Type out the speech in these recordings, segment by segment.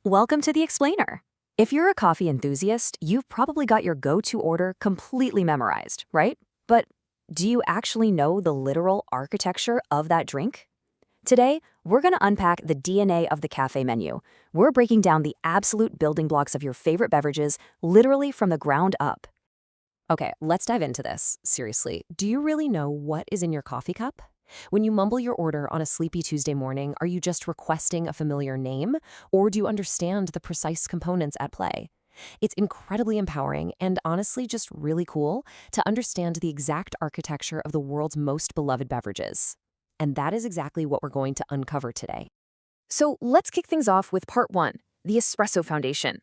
Welcome to the Explainer. If you're a coffee enthusiast, you've probably got your go-to order completely memorized, right? But do you actually know the literal architecture of that drink? Today, we're going to unpack the DNA of the cafe menu. We're breaking down the absolute building blocks of your favorite beverages, literally from the ground up. Okay, let's dive into this. Seriously, do you really know what is in your coffee cup? When you mumble your order on a sleepy Tuesday morning, are you just requesting a familiar name, or do you understand the precise components at play? It's incredibly empowering and honestly just really cool to understand the exact architecture of the world's most beloved beverages. And that is exactly what we're going to uncover today. So let's kick things off with part one, the espresso foundation.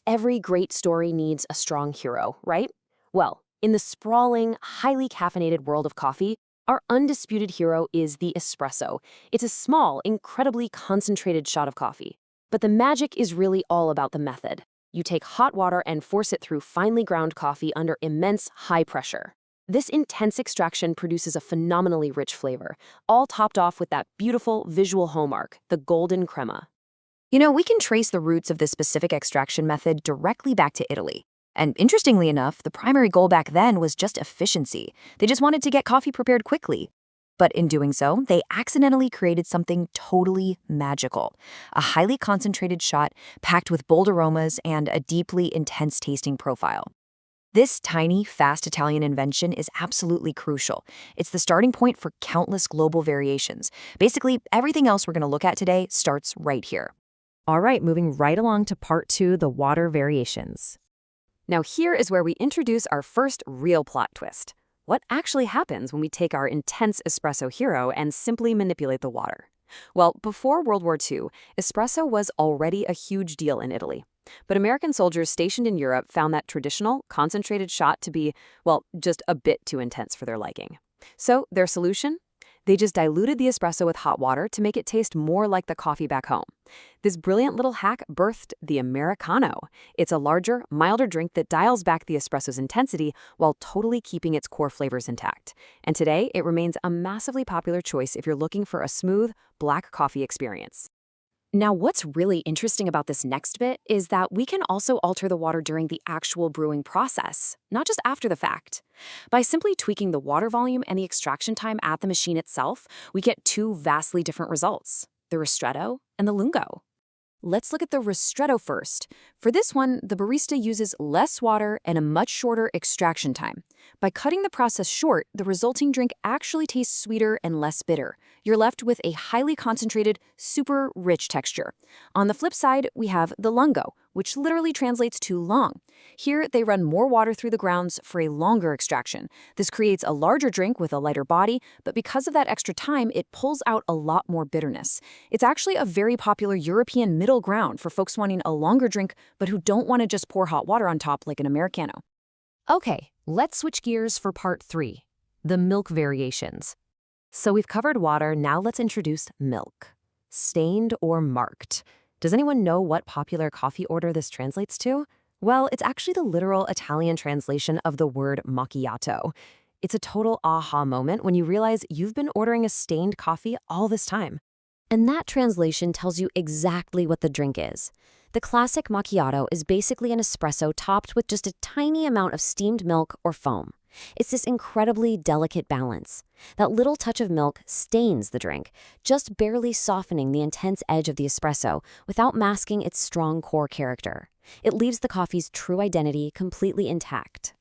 Every great story needs a strong hero, right? Well, in the sprawling, highly caffeinated world of coffee, our undisputed hero is the espresso. It's a small, incredibly concentrated shot of coffee. But the magic is really all about the method. You take hot water and force it through finely ground coffee under immense high pressure. This intense extraction produces a phenomenally rich flavor, all topped off with that beautiful visual hallmark, the golden crema. We can trace the roots of this specific extraction method directly back to Italy. And interestingly enough, the primary goal back then was just efficiency. They just wanted to get coffee prepared quickly. But in doing so, they accidentally created something totally magical. A highly concentrated shot packed with bold aromas and a deeply intense tasting profile. This tiny, fast Italian invention is absolutely crucial. It's the starting point for countless global variations. Basically, everything else we're going to look at today starts right here. All right, moving right along to part two, the water variations. Now here is where we introduce our first real plot twist. What actually happens when we take our intense espresso hero and simply manipulate the water? Well, before World War II, espresso was already a huge deal in Italy. But American soldiers stationed in Europe found that traditional, concentrated shot to be, well, just a bit too intense for their liking. So their solution? They just diluted the espresso with hot water to make it taste more like the coffee back home. This brilliant little hack birthed the Americano. It's a larger, milder drink that dials back the espresso's intensity while totally keeping its core flavors intact. And today, it remains a massively popular choice if you're looking for a smooth, black coffee experience. Now, what's really interesting about this next bit is that we can also alter the water during the actual brewing process, not just after the fact. By simply tweaking the water volume and the extraction time at the machine itself, we get two vastly different results, the Ristretto and the Lungo. Let's look at the Ristretto first. For this one, the barista uses less water and a much shorter extraction time. By cutting the process short, the resulting drink actually tastes sweeter and less bitter. You're left with a highly concentrated, super rich texture. On the flip side, we have the Lungo, which literally translates to long. Here, they run more water through the grounds for a longer extraction. This creates a larger drink with a lighter body, but because of that extra time, it pulls out a lot more bitterness. It's actually a very popular European middle ground for folks wanting a longer drink, but who don't want to just pour hot water on top like an Americano. Okay, let's switch gears for part three, the milk variations. So we've covered water, now let's introduce milk. Stained or marked. Does anyone know what popular coffee order this translates to? Well, it's actually the literal Italian translation of the word macchiato. It's a total aha moment when you realize you've been ordering a stained coffee all this time. And that translation tells you exactly what the drink is. The classic macchiato is basically an espresso topped with just a tiny amount of steamed milk or foam. It's this incredibly delicate balance. That little touch of milk stains the drink, just barely softening the intense edge of the espresso without masking its strong core character. It leaves the coffee's true identity completely intact.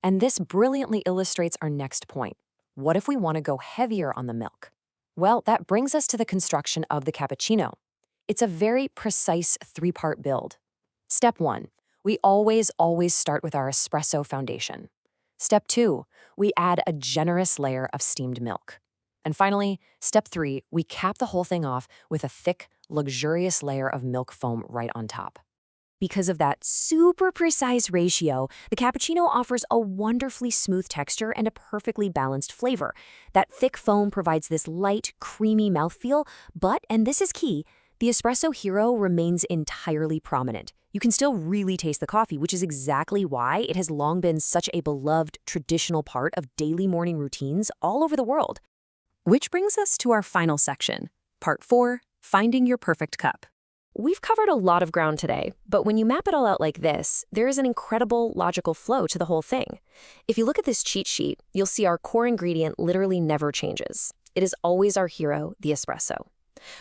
And this brilliantly illustrates our next point. What if we want to go heavier on the milk? Well, that brings us to the construction of the cappuccino. It's a very precise three-part build. Step 1. We always start with our espresso foundation. Step 2. We add a generous layer of steamed milk. And finally, step 3, we cap the whole thing off with a thick, luxurious layer of milk foam right on top. Because of that super precise ratio, the cappuccino offers a wonderfully smooth texture and a perfectly balanced flavor. That thick foam provides this light, creamy mouthfeel, but, and this is key, the espresso hero remains entirely prominent. You can still really taste the coffee, which is exactly why it has long been such a beloved traditional part of daily morning routines all over the world. Which brings us to our final section, part 4, finding your perfect cup. We've covered a lot of ground today, but when you map it all out like this, there is an incredible logical flow to the whole thing. If you look at this cheat sheet, you'll see our core ingredient literally never changes. It is always our hero, the espresso.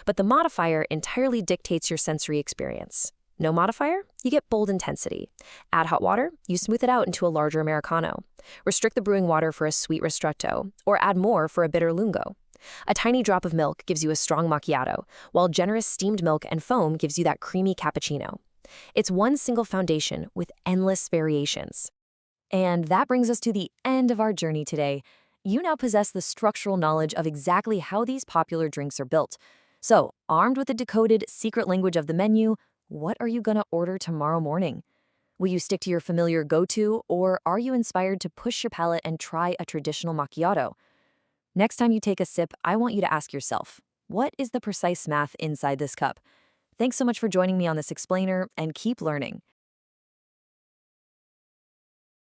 But the modifier entirely dictates your sensory experience. No modifier? You get bold intensity. Add hot water? You smooth it out into a larger Americano. Restrict the brewing water for a sweet Ristretto, or add more for a bitter Lungo. A tiny drop of milk gives you a strong macchiato, while generous steamed milk and foam gives you that creamy cappuccino. It's one single foundation with endless variations. And that brings us to the end of our journey today. You now possess the structural knowledge of exactly how these popular drinks are built. So, armed with the decoded secret language of the menu, what are you going to order tomorrow morning? Will you stick to your familiar go-to, or are you inspired to push your palate and try a traditional macchiato? Next time you take a sip, I want you to ask yourself, what is the precise math inside this cup? Thanks so much for joining me on this explainer, and keep learning.